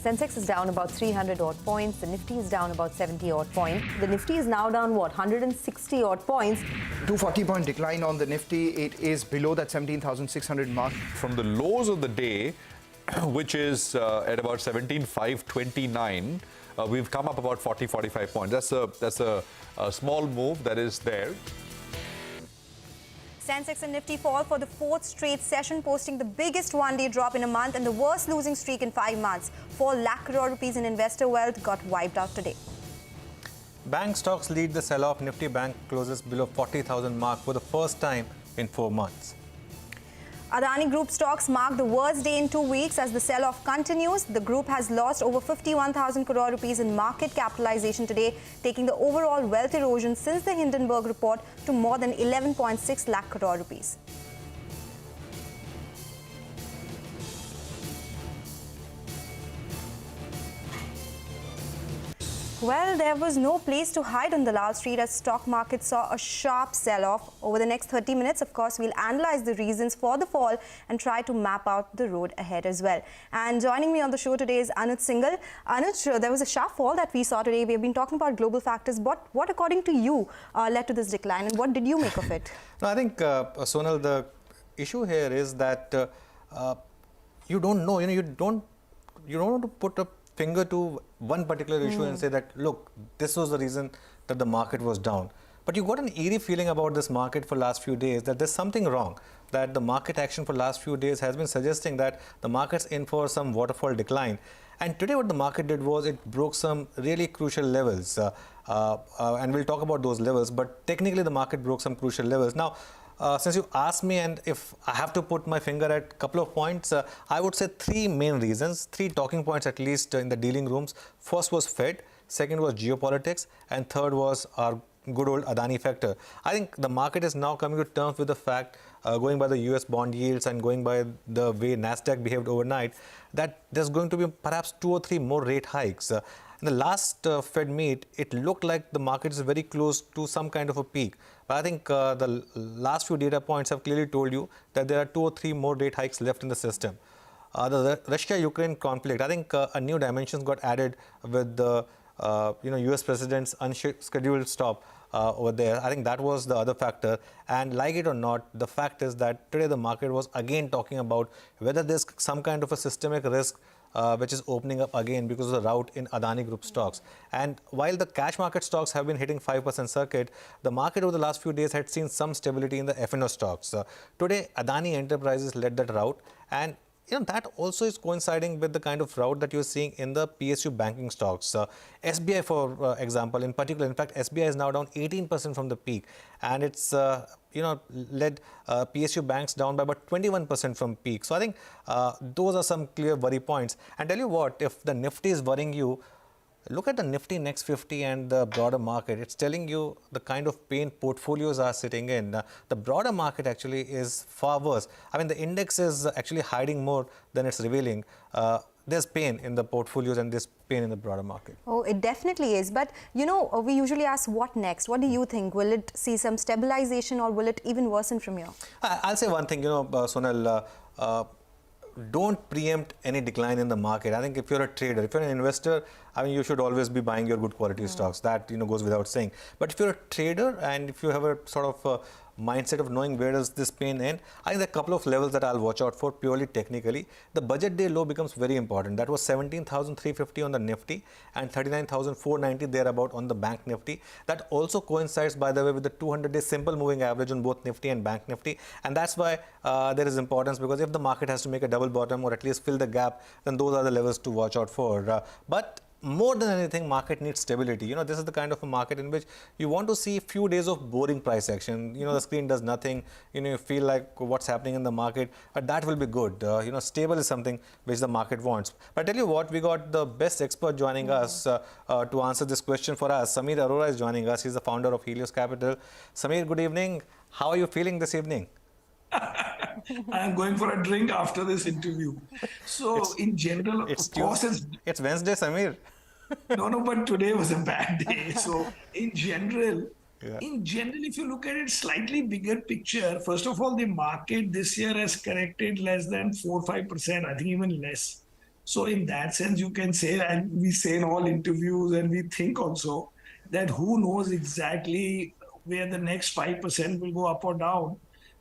Sensex is down about 300 odd points. The Nifty is down about 70 odd points. The Nifty is now down, what, 160 odd points. 240-point decline on the Nifty. It is below that 17,600 mark. From the lows of the day, which is at about 17,529, we've come up about 45 points. That's a small move that is there. Sensex and Nifty fall for the fourth straight session, posting the biggest one-day drop in a month and the worst losing streak in 5 months. 4 lakh crore rupees in investor wealth got wiped out today. Bank stocks lead the sell-off. Nifty Bank closes below 40,000 mark for the first time in 4 months. Adani Group stocks mark the worst day in 2 weeks as the sell-off continues. The group has lost over 51,000 crore rupees in market capitalization today, taking the overall wealth erosion since the Hindenburg report to more than 11.6 lakh crore rupees. Well, there was no place to hide on the Lal Street as stock market saw a sharp sell-off. Over the next 30 minutes, of course, we'll analyze the reasons for the fall and try to map out the road ahead as well. And joining me on the show today is Anuj Singhal. Anuj, there was a sharp fall that we saw today. We have been talking about global factors. What according to you, led to this decline, and what did you make of it? No, I think, Sonal, the issue here is that you don't know. You don't want to put a finger to one particular issue and say that, look, this was the reason that the market was down. But you got an eerie feeling about this market for last few days that there's something wrong, that the market action for last few days has been suggesting that the market's in for some waterfall decline. And today what the market did was it broke some really crucial levels. And we'll talk about those levels, but technically the market broke some crucial levels. Now, since you asked me, and if I have to put my finger at a couple of points, I would say 3 main reasons, 3 talking points at least in the dealing rooms. First was Fed, second was geopolitics, and third was our good old Adani factor. I think the market is now coming to terms with the fact, going by the US bond yields and going by the way Nasdaq behaved overnight, that there's going to be perhaps 2 or 3 more rate hikes. In the last Fed meet, it looked like the market is very close to some kind of a peak. But I think the last few data points have clearly told you that there are 2 or 3 more rate hikes left in the system. The Russia-Ukraine conflict, I think a new dimension got added with the US president's unscheduled stop over there. I think that was the other factor. And like it or not, the fact is that today the market was again talking about whether there's some kind of a systemic risk which is opening up again because of the rout in Adani Group stocks. And while the cash market stocks have been hitting 5% circuit, the market over the last few days had seen some stability in the F&O stocks. Today, Adani Enterprises led that rout, and that also is coinciding with the kind of rout that you're seeing in the PSU banking stocks. SBI, for example, in particular, in fact, SBI is now down 18% from the peak, and it's led PSU banks down by about 21% from peak. So I think those are some clear worry points. And tell you what, if the Nifty is worrying you, look at the Nifty Next 50 and the broader market. It's telling you the kind of pain portfolios are sitting in. The broader market actually is far worse. I mean, the index is actually hiding more than it's revealing. There's pain in the portfolios and there's pain in the broader market. Oh, it definitely is. But, we usually ask what next? What do you think? Will it see some stabilization or will it even worsen from here? I'll say one thing, Sonal, don't preempt any decline in the market. I think if you're a trader, if you're an investor, I mean, you should always be buying your good quality stocks. That, goes without saying. But if you're a trader and if you have a sort of mindset of knowing where does this pain end, I think there are a couple of levels that I'll watch out for purely technically. The budget day low becomes very important. That was 17,350 on the Nifty and 39,490 thereabout on the Bank Nifty. That also coincides, by the way, with the 200-day simple moving average on both Nifty and Bank Nifty. And that's why there is importance, because if the market has to make a double bottom or at least fill the gap, then those are the levels to watch out for. But more than anything, market needs stability. This is the kind of a market in which you want to see a few days of boring price action. The screen does nothing. You feel like what's happening in the market. But that will be good. Stable is something which the market wants. But I tell you what, we got the best expert joining us to answer this question for us. Samir Arora is joining us. He's the founder of Helios Capital. Samir, good evening. How are you feeling this evening? I'm going for a drink after this interview. So in general, of course, it's Wednesday, Samir. No, but today was a bad day. So in general, if you look at it slightly bigger picture, first of all, the market this year has corrected less than 4-5%, I think even less. So in that sense, you can say, and we say in all interviews, and we think also that who knows exactly where the next 5% will go up or down.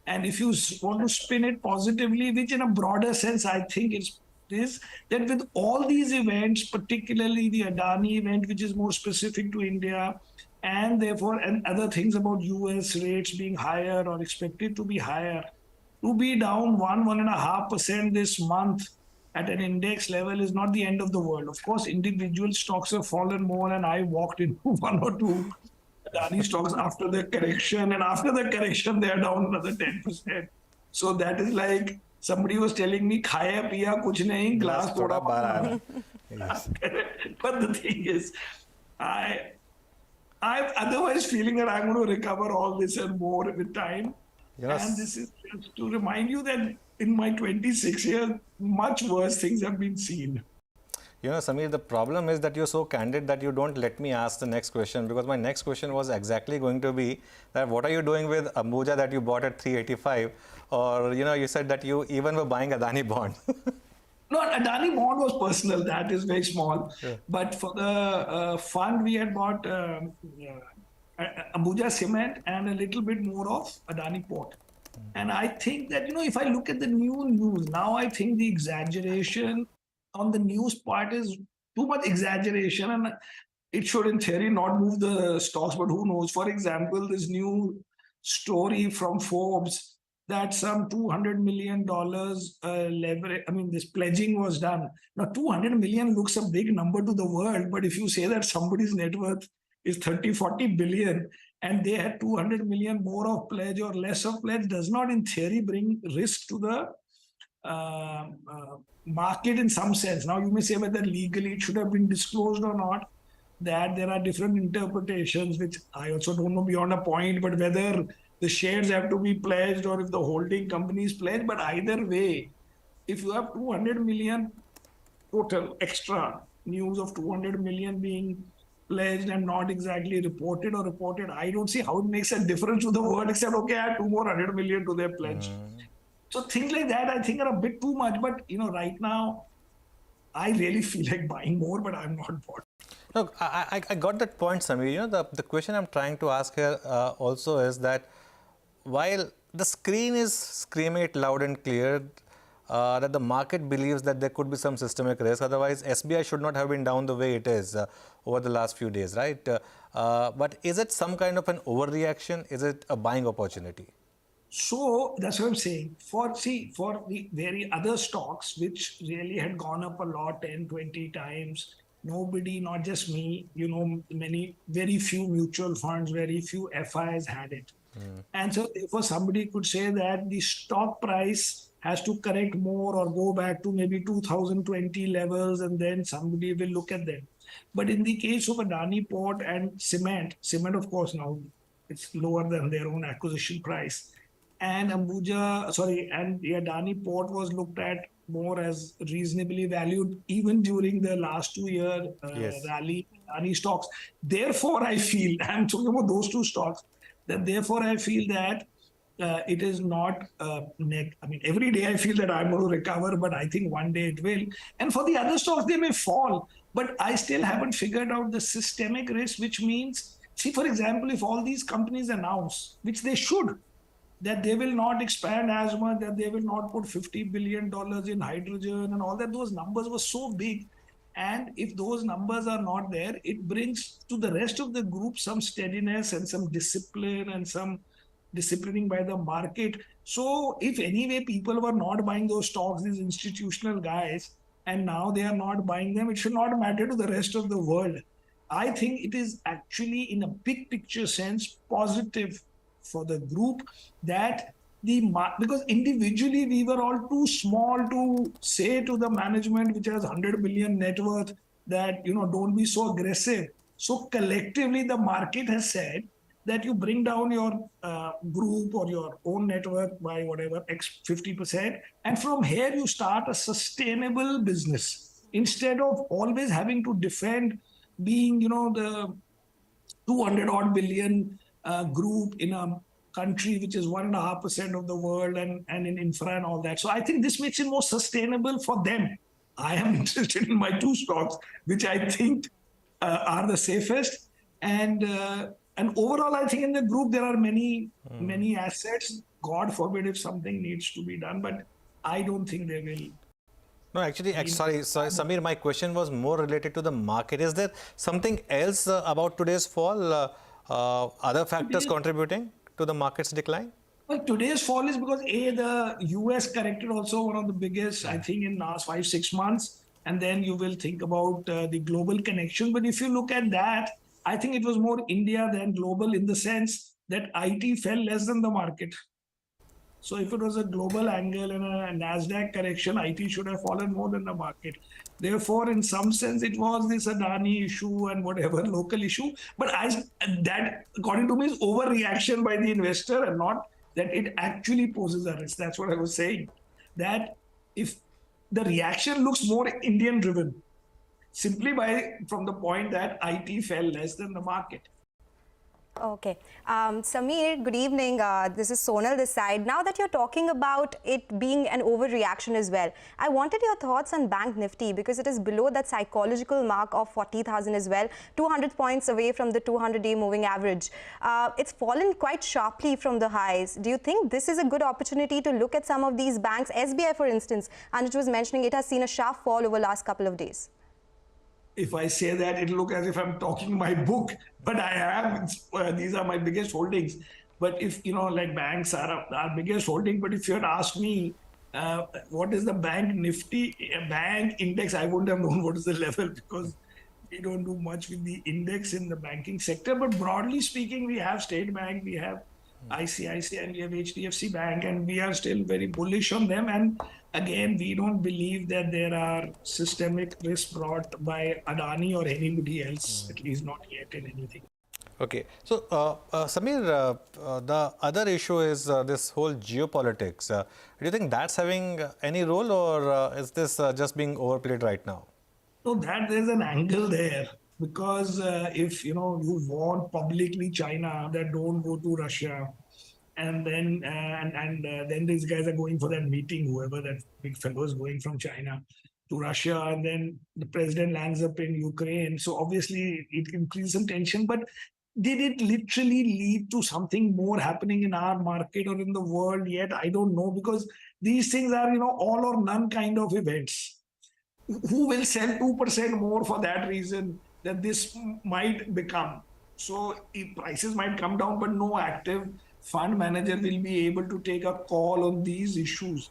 And if you want to spin it positively, which in a broader sense, I think is that with all these events, particularly the Adani event, which is more specific to India, and therefore, and other things about US rates being higher or expected to be higher, to be down 1.5% this month at an index level is not the end of the world. Of course, individual stocks have fallen more, and I walked into one or two Adani stocks after the correction, and after the correction, they are down another 10%. So that is like somebody was telling me, "Khaya piya kuch nahi, glass thoda bhara." Yes. But the thing is, I'm otherwise feeling that I'm going to recover all this and more with time. Yes. And this is just to remind you that in my 26 years, much worse things have been seen. You know, Samir, the problem is that you're so candid that you don't let me ask the next question, because my next question was exactly going to be that what are you doing with Ambuja that you bought at 385? Or, you know, you said that you even were buying Adani bond. No, Adani bond was personal. That is very small. Yeah. But for the fund, we had bought Ambuja Cement and a little bit more of Adani Port. And I think that, you know, if I look at the new news, now I think the exaggeration on the news part is too much exaggeration, and it should in theory not move the stocks, but who knows. For example, this new story from Forbes that some $200 million leverage, this pledging was done. Now, 200 million looks a big number to the world, but if you say that somebody's net worth is 30-40 billion and they had 200 million more of pledge or less of pledge, does not in theory bring risk to the market in some sense. Now, you may say whether legally it should have been disclosed or not, that there are different interpretations, which I also don't know beyond a point, but whether the shares have to be pledged or if the holding company is pledged. But either way, if you have 200 million total extra news of 200 million being pledged and not exactly reported or reported, I don't see how it makes a difference to the world, except, okay, I have 2 more 100 million to their pledge. So things like that, I think, are a bit too much. But, you know, right now, I really feel like buying more, but I'm not bought. Look, I got that point, Samir. You know, the question I'm trying to ask here also is that while the screen is screaming it loud and clear that the market believes that there could be some systemic risk, otherwise SBI should not have been down the way it is over the last few days, right? But is it some kind of an overreaction? Is it a buying opportunity? So that's what I'm saying. For the very other stocks, which really had gone up a lot, 10, 20 times, nobody, not just me, you know, very few mutual funds, very few FIs had it. And so therefore somebody could say that the stock price has to correct more or go back to maybe 2020 levels, and then somebody will look at them. But in the case of Adani Port and cement of course now it's lower than their own acquisition price. And and the Adani Port was looked at more as reasonably valued even during the last 2-year rally Adani stocks. Therefore, I feel, I'm talking about those two stocks, that therefore I feel that it is not every day I feel that I'm going to recover, but I think one day it will. And for the other stocks, they may fall, but I still haven't figured out the systemic risk, which means, see, for example, if all these companies announce, which they should, that they will not expand as much, that they will not put $50 billion in hydrogen and all that, those numbers were so big. And if those numbers are not there, it brings to the rest of the group some steadiness and some discipline and some disciplining by the market. So if anyway people were not buying those stocks, these institutional guys, and now they are not buying them, it should not matter to the rest of the world. I think it is actually, in a big picture sense, positive for the group that because individually we were all too small to say to the management, which has 100 billion net worth, that, you know, don't be so aggressive. So collectively the market has said that you bring down your group or your own net worth by whatever, 50%. And from here you start a sustainable business instead of always having to defend being, you know, the 200 odd billion group in a country which is 1.5% of the world and in infra and all that. So I think this makes it more sustainable for them. I am interested in my two stocks, which I think are the safest. And overall, I think in the group there are many assets. God forbid if something needs to be done, but I don't think they will. No, actually, sorry, Samir, my question was more related to the market. Is there something else about today's fall? Other factors contributing to the market's decline? Well, today's fall is because the US corrected also one of the biggest, I think, in last 5-6 months, and then you will think about the global connection. But if you look at that, I think it was more India than global in the sense that IT fell less than the market. So if it was a global angle and a Nasdaq correction, IT should have fallen more than the market. Therefore, in some sense, it was this Adani issue and whatever local issue. But that, according to me, is overreaction by the investor and not that it actually poses a risk. That's what I was saying. That if the reaction looks more Indian driven, simply from the point that IT fell less than the market. Okay. Samir, good evening. This is Sonal this side. Now that you're talking about it being an overreaction as well, I wanted your thoughts on Bank Nifty because it is below that psychological mark of 40,000 as well, 200 points away from the 200-day moving average. It's fallen quite sharply from the highs. Do you think this is a good opportunity to look at some of these banks? SBI, for instance, and it was mentioning it has seen a sharp fall over the last couple of days. If I say that, it'll look as if I'm talking my book, but I am. These are my biggest holdings. But if, like banks are our biggest holding, but if you had asked me, what is the Bank Nifty bank index, I wouldn't have known what is the level because we don't do much with the index in the banking sector. But broadly speaking, we have State Bank, we have ICICI, and we have HDFC Bank, and we are still very bullish on them. And again, we don't believe that there are systemic risks brought by Adani or anybody else, at least not yet in anything. Okay. So, Samir, the other issue is this whole geopolitics. Do you think that's having any role or is this just being overplayed right now? So that there's an angle there because if, you warn publicly China that don't go to Russia, and then then these guys are going for that meeting, whoever that big fellow is going from China to Russia, and then the president lands up in Ukraine. So obviously it increases some tension, but did it literally lead to something more happening in our market or in the world yet? I don't know, because these things are, all or none kind of events. Who will sell 2% more for that reason that this might become? So prices might come down, but no active fund manager will be able to take a call on these issues.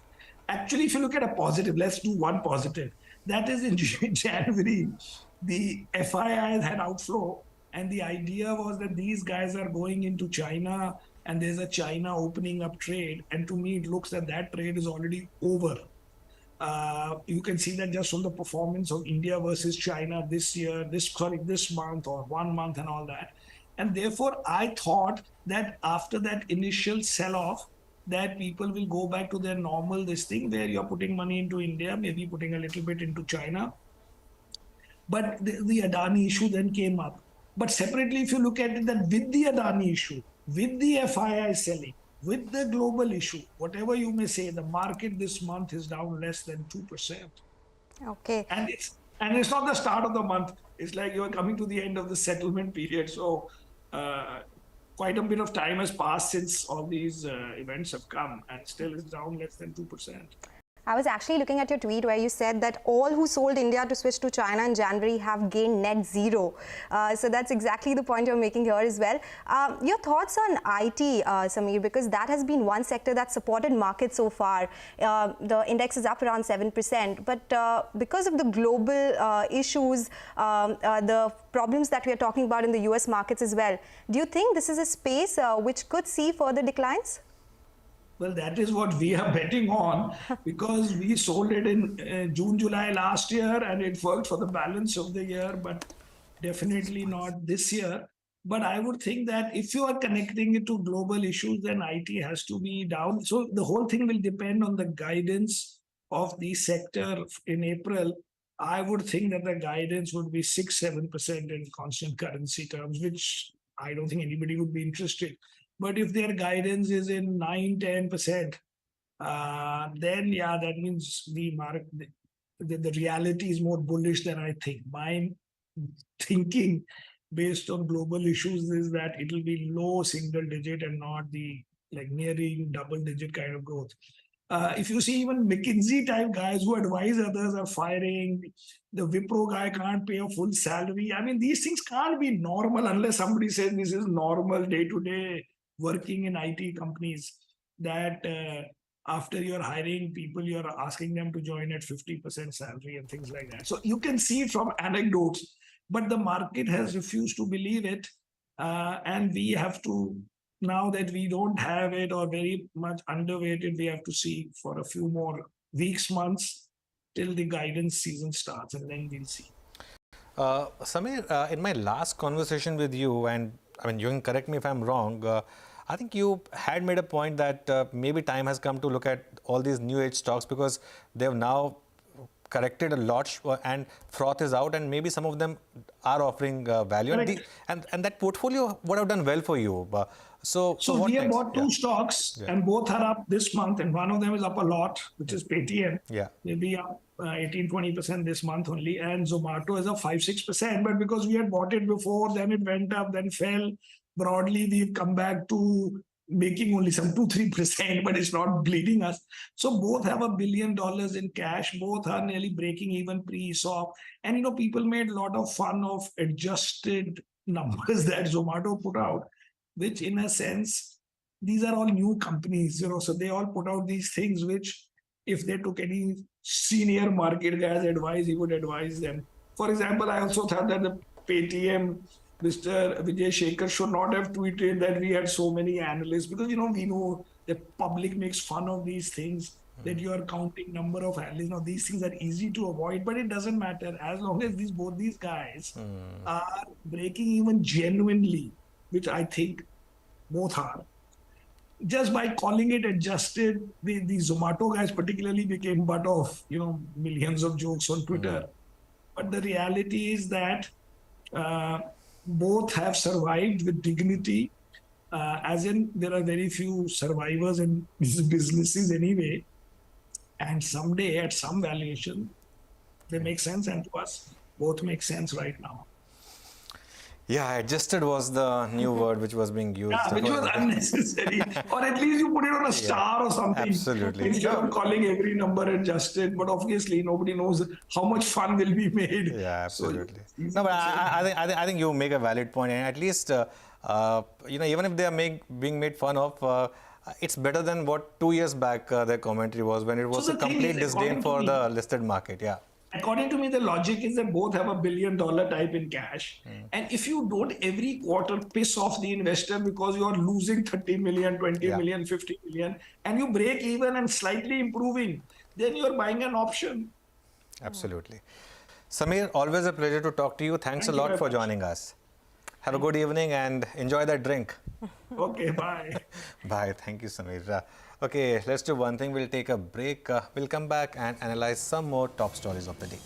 Actually, if you look at a positive, let's do one positive. That is in January, the FIIs had outflow, and the idea was that these guys are going into China and there's a China opening up trade. And to me, it looks that that trade is already over. You can see that just from the performance of India versus China this month or 1 month and all that. And therefore, I thought that after that initial sell-off, that people will go back to their normal thing where you're putting money into India, maybe putting a little bit into China. But the Adani issue then came up. But separately, if you look at it, that with the Adani issue, with the FII selling, with the global issue, whatever you may say, the market this month is down less than 2%. Okay. And it's not the start of the month. It's like you're coming to the end of the settlement period. So quite a bit of time has passed since all these events have come, and still it's down less than 2%. I was actually looking at your tweet where you said that all who sold India to switch to China in January have gained net zero. So that's exactly the point you're making here as well. Your thoughts on IT, Samir, because that has been one sector that supported markets so far. The index is up around 7%. But because of the global issues, the problems that we are talking about in the US markets as well, do you think this is a space which could see further declines? Well, that is what we are betting on, because we sold it in June, July last year, and it worked for the balance of the year, but definitely not this year. But I would think that if you are connecting it to global issues, then IT has to be down. So the whole thing will depend on the guidance of the sector in April. I would think that the guidance would be 6-7% in constant currency terms, which I don't think anybody would be interested. But if their guidance is in 9-10%, then yeah, that means the the reality is more bullish than I think. My thinking based on global issues is that it will be low single digit and not the like nearing double digit kind of growth. If you see even McKinsey type guys who advise others are firing, the Wipro guy can't pay a full salary. I mean, these things can't be normal unless somebody says this is normal day to day working in IT companies, that after you're hiring people, you're asking them to join at 50% salary and things like that. So you can see it from anecdotes, but the market has refused to believe it. And we have to, now that we don't have it or very much underweighted, we have to see for a few more weeks, months till the guidance season starts, and then we'll see. Samir, in my last conversation with you, and I mean, you can correct me if I'm wrong, I think you had made a point that maybe time has come to look at all these new age stocks because they have now corrected a lot and froth is out, and maybe some of them are offering value. And that portfolio would have done well for you. So we have bought two stocks and both are up this month, and one of them is up a lot, which is Paytm. Maybe up 18-20% this month only, and Zomato is up 5-6%. But because we had bought it before, then it went up, then fell. Broadly, we've come back to making only some 2-3%, but it's not bleeding us. So both have $1 billion in cash. Both are nearly breaking even pre-ESOP. And people made a lot of fun of adjusted numbers that Zomato put out, which in a sense, these are all new companies, so they all put out these things which if they took any senior market guy's advice, he would advise them. For example, I also thought that the Paytm, Mr. Vijay Shekhar should not have tweeted that we had so many analysts, because we know the public makes fun of these things, that you are counting number of analysts. Now these things are easy to avoid, but it doesn't matter as long as both these guys are breaking even genuinely, which I think both are. Just by calling it adjusted, the Zomato guys particularly became butt of millions of jokes on Twitter. But the reality is that both have survived with dignity, as in there are very few survivors in these businesses anyway. And someday at some valuation, they make sense, and to us, both make sense right now. Yeah, adjusted was the new word which was being used. Yeah, which was unnecessary. Or at least you put it on a star or something. Absolutely. Instead of calling every number adjusted. But obviously, nobody knows how much fun will be made. Yeah, absolutely. So, no, but I think you make a valid point. And at least, even if they are being made fun of, it's better than what 2 years back their commentary was, when it was a complete disdain for the listed market. Yeah. According to me, the logic is that both have $1 billion type in cash. And if you don't every quarter piss off the investor because you are losing 30 million, 20 million, 50 million, and you break even and slightly improving, then you're buying an option. Absolutely. Samir, always a pleasure to talk to you. Thanks a lot for joining us. Have a good evening and enjoy that drink. Okay, bye. Bye. Thank you, Samir. Okay, let's do one thing. We'll take a break. We'll come back and analyze some more top stories of the day.